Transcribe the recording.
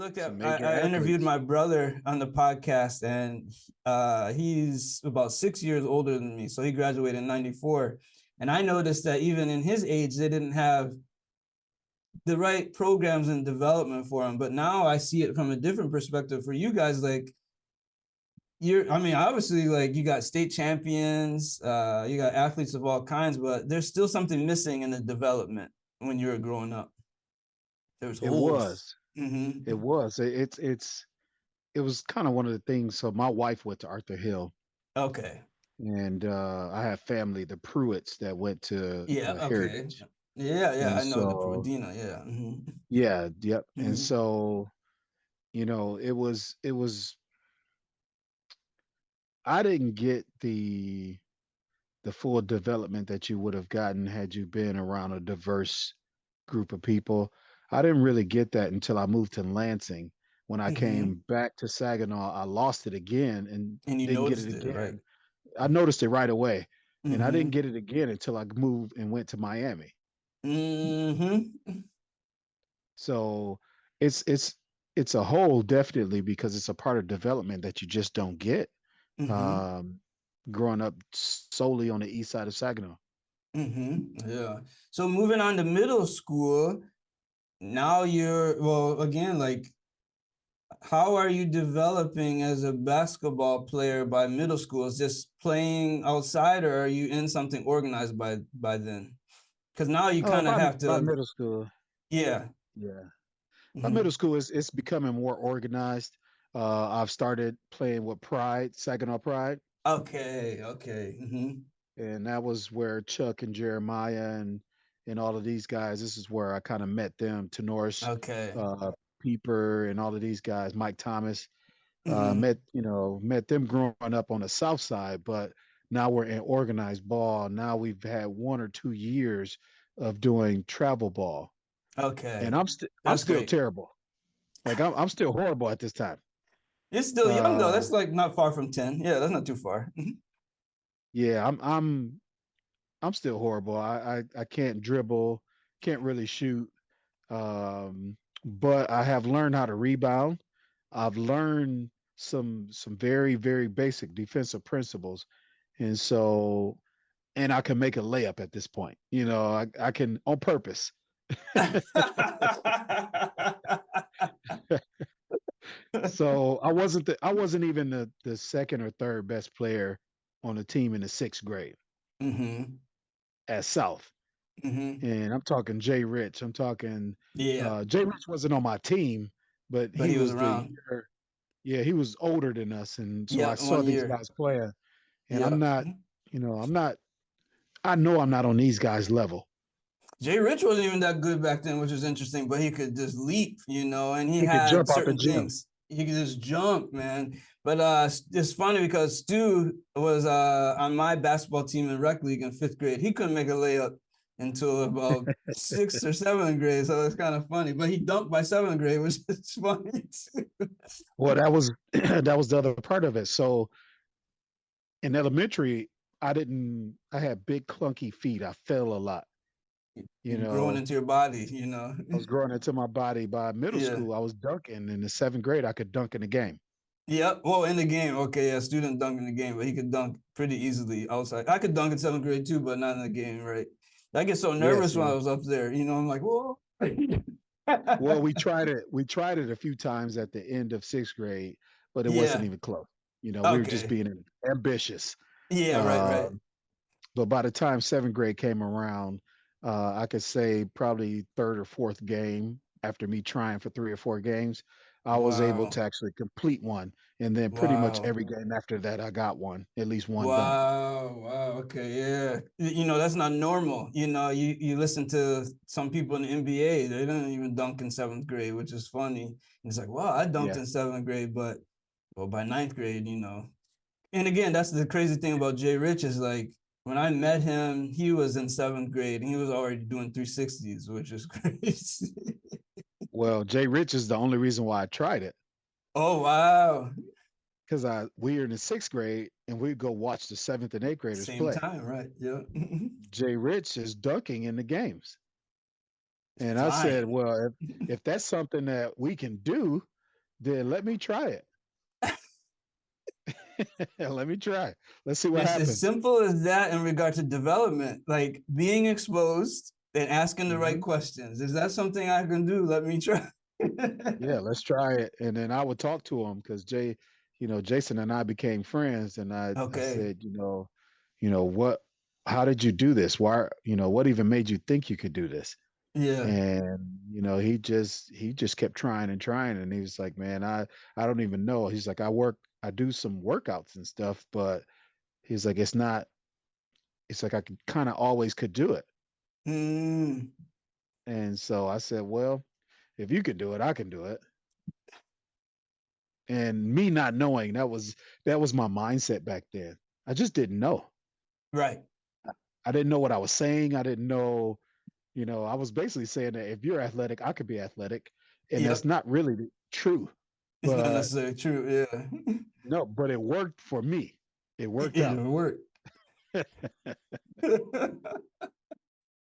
look some at, major I interviewed athletes. my brother on the podcast, and he's about 6 years older than me. So he graduated in 94. And I noticed that even in his age, they didn't have the right programs and development for him. But now I see it from a different perspective for you guys. Like, I mean, obviously, like you got state champions, you got athletes of all kinds, but there's still something missing in the development when you were growing up. There's It holes. was. Mm-hmm. It was. It was kind of one of the things. So my wife went to Arthur Hill, Okay. and I have family, the Pruitts, that went to Yeah. Okay. Heritage, Yeah. Yeah. and I know the so Prodina. Yeah. Mm-hmm. yeah, yep. And Mm-hmm. so it was. I didn't get the full development that you would have gotten had you been around a diverse group of people. I didn't really get that until I moved to Lansing. When I Mm-hmm. came back to Saginaw, I lost it again and And you didn't get it noticed it, right? again. I noticed it right away, and I didn't Mm-hmm. get it again until I moved and went to Miami. Mm-hmm. So it's it's it's a whole definitely because it's a part of development that you just don't get Mm-hmm. um, growing up solely on the east side of Saginaw. Mm-hmm. Yeah. So moving on to middle school, now you're, well, again, like, how are you developing as a basketball player by middle school? Is just playing outside, or are you in something organized by then? Because now you Oh, kind of have by to, middle school, yeah. yeah. By Mm-hmm. middle school, it's becoming more organized. I've started playing with Pride, Saginaw Pride, Okay, okay. Mm-hmm. and that was where Chuck and Jeremiah and all of these guys. This is where I kind of met them. Tenoris, Okay. Peeper, and all of these guys. Mike Thomas. Mm-hmm. Met them growing up on the South Side, but now we're in organized ball. Now we've had 1 or 2 years of doing travel ball, and Okay. I'm That's still great. terrible. Like I'm still horrible at this time. You're still young though. Uh, That's like not far from 10. Yeah, that's not too far. yeah, I'm still horrible. I can't dribble, can't really shoot. But I have learned how to rebound. I've learned some very very basic defensive principles, and so and I can make a layup at this point. I can on purpose. So I wasn't even the second or third best player on the team in the sixth grade Mm-hmm. at South. Mm-hmm. And I'm talking Jay Rich. I'm talking Yeah, Jay Rich wasn't on my team, but but he he was was the around. year. Yeah, he was older than us, and so I Yeah, saw one these year. guys playing, and Yeah. I'm not. I know I'm not on these guys' level. Jay Rich wasn't even that good back then, which was interesting, but he could just leap, and he He could had jump out the certain gym. things. He could just jump, man. But it's funny because Stu was on my basketball team in rec league in fifth grade. He couldn't make a layup until about sixth or seventh grade, so it's kind of funny. But he dunked by seventh grade, which is funny too. Well, that was that was the other part of it. So in elementary, I had big clunky feet. I fell a lot. You You're growing know, into your body. I was growing into my body. By middle Yeah. school, I was dunking. In the seventh grade, I could dunk in the game. Yep. Well, in the game, okay, yeah, student dunk in the game, but he could dunk pretty easily outside. I could dunk in seventh grade too, but not in the game, right? I get so Yeah, nervous when I see. was up there. I'm like, whoa. Well, we tried it. We tried it a few times at the end of sixth grade, but it wasn't Yeah. even close. We were just Okay. being ambitious. Yeah. Right. Right. Uh, but by the time seventh grade came around, I could say probably third or fourth game after me trying for 3 or 4 games, I was able Wow. to actually complete one. And then pretty much Wow. every game after that, I got one, at least one dunk. Wow. Wow. Okay. Yeah. That's not normal. You listen to some people in the NBA, they don't even dunk in seventh grade, which is funny. And it's like, wow, I dunked Yeah. in seventh grade, but well, by ninth grade. And again, that's the crazy thing about Jay Rich is like when I met him, he was in seventh grade and he was already doing 360s, which is crazy. Well, Jay Rich is the only reason why I tried it Oh wow. because we were in the sixth grade and we'd go watch the seventh and eighth graders Same play. time, right? Yeah. Jay Rich is dunking in the games. And I said, Flying. well, if that's something that we can do, then let me try it. Let me try. Let's see what It's as happens. simple as that in regard to development, like being exposed and asking the right Hmm. questions. Is that something I can do? Let me try. Yeah, let's try it. And then I would talk to him because Jason and I became friends, and I Okay. said, what, how did you do this? Why, what even made you think you could do this? Yeah. And he just kept trying and trying, and he was like, man, I don't even know. He's like, I do some workouts and stuff, but he's like, it's like I kind of always could do it. Mm, And so I said, well, if you can do it, I can do it. And me not knowing, that was my mindset back then. I just didn't know. right. I didn't know what I was saying. I didn't know, I was basically saying that if you're athletic, I could be athletic. And that's Yep. not really true. It's not But necessarily true. Yeah. no, but it worked for me. It worked It out. worked.